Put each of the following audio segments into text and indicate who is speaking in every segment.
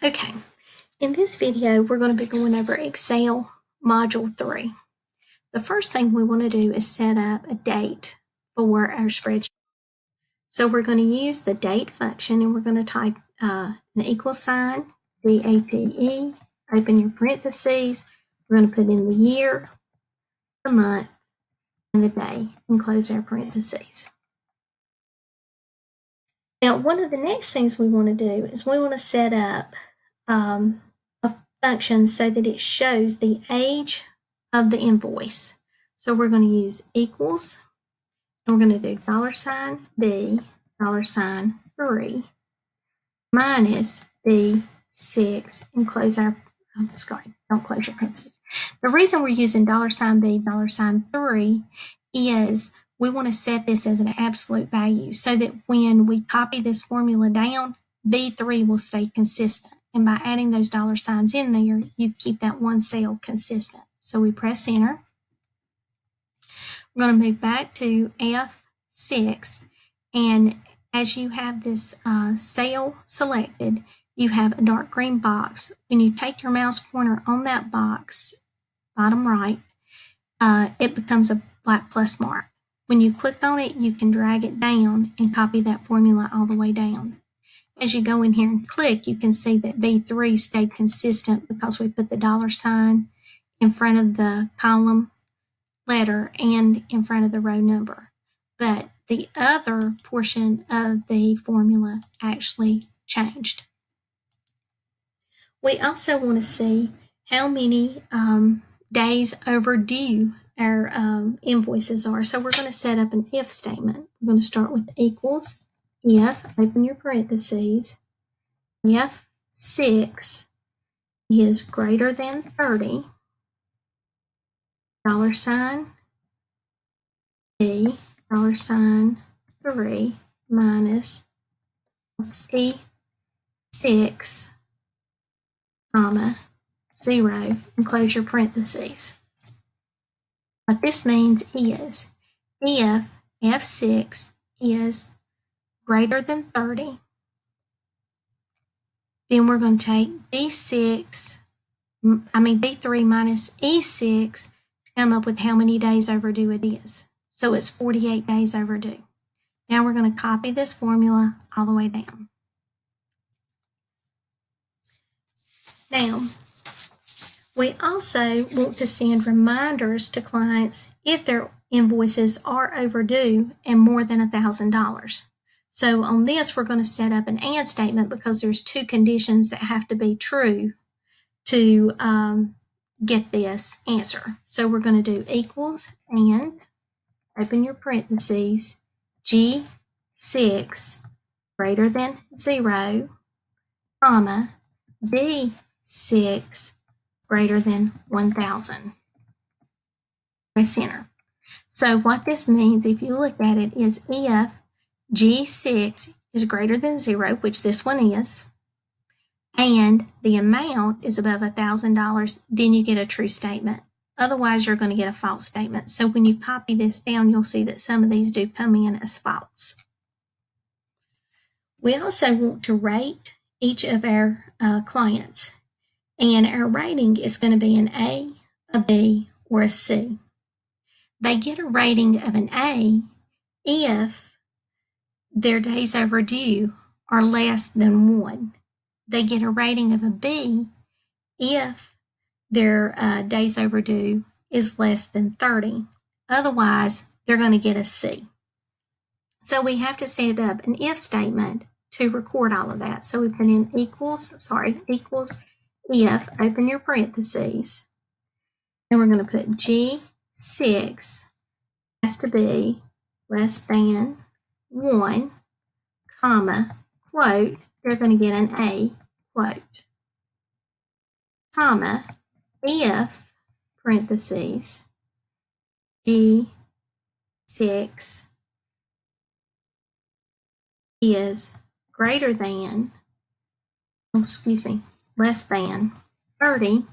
Speaker 1: Okay, in this video, we're going to be going over Excel Module 3. The first thing we want to do is set up a date for our spreadsheet. So we're going to use the date function, and we're going to type an equal sign, DATE, open your parentheses. We're going to put in the year, the month, and the day, and close our parentheses. Now, one of the next things we want to do is we want to set up a function so that it shows the age of the invoice. So we're going to use equals, and we're going to do $B, $3, minus B6, and close our, don't close your parentheses. The reason we're using $B, $3 is we want to set this as an absolute value so that when we copy this formula down, B3 will stay consistent. And by adding those dollar signs in there, you keep that one cell consistent. So we press enter. We're going to move back to F6. And as you have this cell selected, you have a dark green box. When you take your mouse pointer on that box, bottom right, it becomes a black plus mark. When you click on it, you can drag it down and copy that formula all the way down. As you go in here and click, you can see that B3 stayed consistent because we put the dollar sign in front of the column letter and in front of the row number. But the other portion of the formula actually changed. We also want to see how many days overdue our invoices are. So we're going to set up an if statement. We're going to start with equals, if, open your parentheses, if 6 is greater than 30, dollar sign B, dollar sign 3, minus C6, comma, 0, and close your parentheses. What this means is if F6 is greater than 30, then we're going to take B3 minus E6 to come up with how many days overdue it is. So it's 48 days overdue. Now we're going to copy this formula all the way down. Now, we also want to send reminders to clients if their invoices are overdue and more than $1,000. So on this, we're going to set up an AND statement because there's two conditions that have to be true to get this answer. So we're going to do equals and, open your parentheses, G6 greater than 0, comma, B6 greater than 1,000. Press enter. So what this means, if you look at it, is if G6 is greater than 0, which this one is, and the amount is above $1,000, then you get a true statement. Otherwise, you're going to get a false statement. So when you copy this down, you'll see that some of these do come in as false. We also want to rate each of our clients. And our rating is going to be an A, a B, or a C. They get a rating of an A if their days overdue are less than 1. They get a rating of a B if their days overdue is less than 30. Otherwise, they're going to get a C. So we have to set up an if statement to record all of that. So we put in equals if, open your parentheses, and we're going to put G6 has to be less than 1, comma, quote, they're going to get an A, quote, comma, if, parentheses, G6 is greater than, less than 30,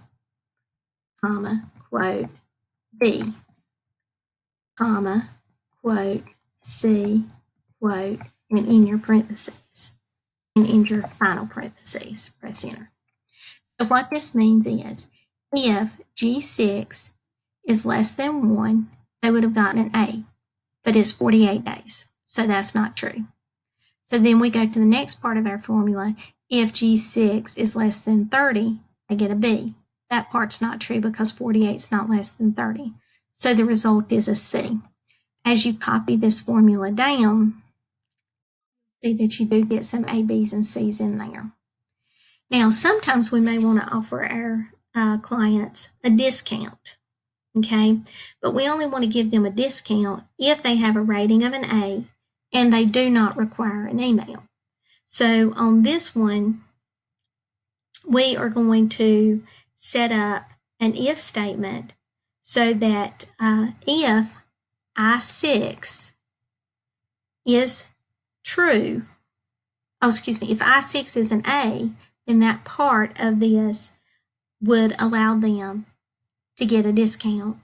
Speaker 1: comma, quote, B, comma, quote, C, quote, and in your parentheses, and in your final parentheses, press enter. So what this means is if G6 is less than 1, they would have gotten an A, but it's 48 days. So that's not true. So then we go to the next part of our formula. If G6 is less than 30, they get a B. That part's not true because 48 is not less than 30. So the result is a C. As you copy this formula down, see that you do get some A, B's, and C's in there. Now, sometimes we may want to offer our clients a discount, okay? But we only want to give them a discount if they have a rating of an A and they do not require an email. So on this one, we are going to set up an if statement so that if I6 is true, if I6 is an A, then that part of this would allow them to get a discount.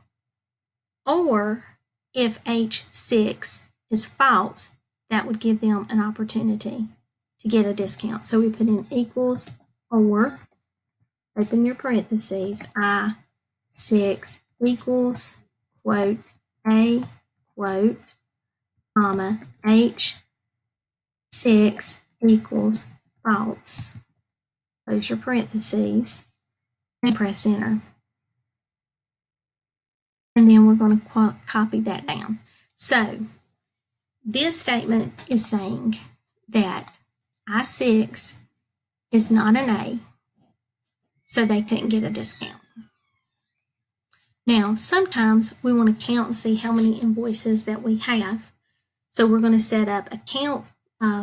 Speaker 1: Or if H6 is false, that would give them an opportunity to get a discount. So we put in equals or, open your parentheses, I6 equals, quote, A, quote, comma, H6 equals false. Close your parentheses and press enter. And then we're going to copy that down. So this statement is saying that I6 is not an A, so they couldn't get a discount. Now, sometimes we want to count and see how many invoices that we have. So we're going to set up a count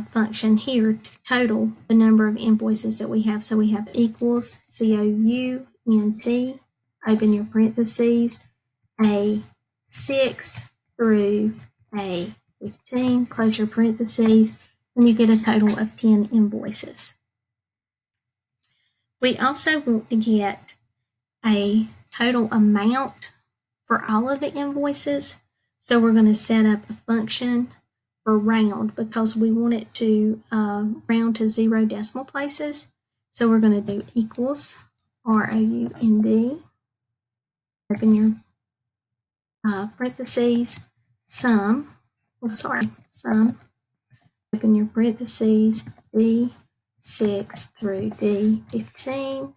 Speaker 1: function here to total the number of invoices that we have. So we have equals, COUNT, open your parentheses, A6 through A15, close your parentheses, and you get a total of 10 invoices. We also want to get a total amount for all of the invoices. So we're going to set up a function for round because we want it to round to 0 decimal places. So we're going to do equals, ROUND, open your parentheses, sum, open your parentheses, D6 through D15,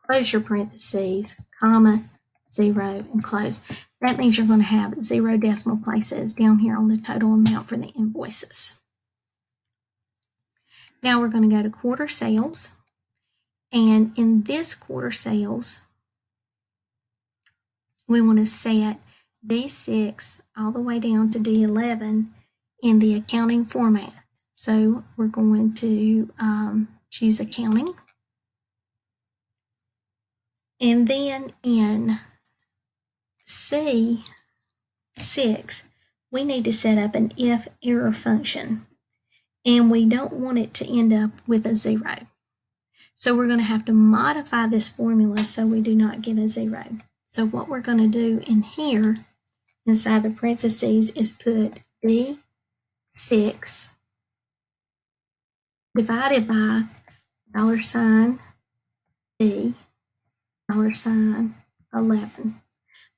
Speaker 1: close your parentheses, comma, 0, and close. That means you're going to have 0 decimal places down here on the total amount for the invoices. Now we're going to go to quarter sales. And in this quarter sales, we want to set D6 all the way down to D11 in the accounting format. So we're going to choose accounting. And then in C6, we need to set up an if error function. And we don't want it to end up with a 0. So we're going to have to modify this formula so we do not get a 0. So what we're going to do in here, inside the parentheses, is put D6 divided by $D, $11,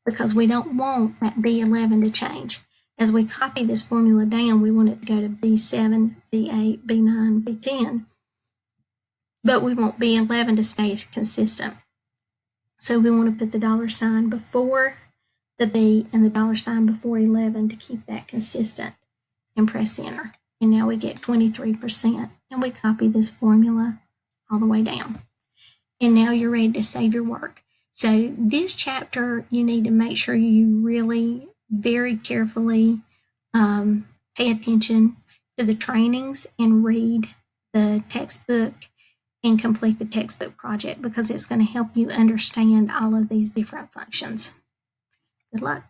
Speaker 1: because we don't want that B11 to change. As we copy this formula down, we want it to go to B7, B8, B9, B10, but we want B11 to stay consistent. So we want to put the $sign before the B and the $sign before 11 to keep that consistent, and press enter. And now we get 23%, and we copy this formula all the way down. And now you're ready to save your work. So this chapter, you need to make sure you really very carefully pay attention to the trainings and read the textbook and complete the textbook project because it's going to help you understand all of these different functions. Good luck.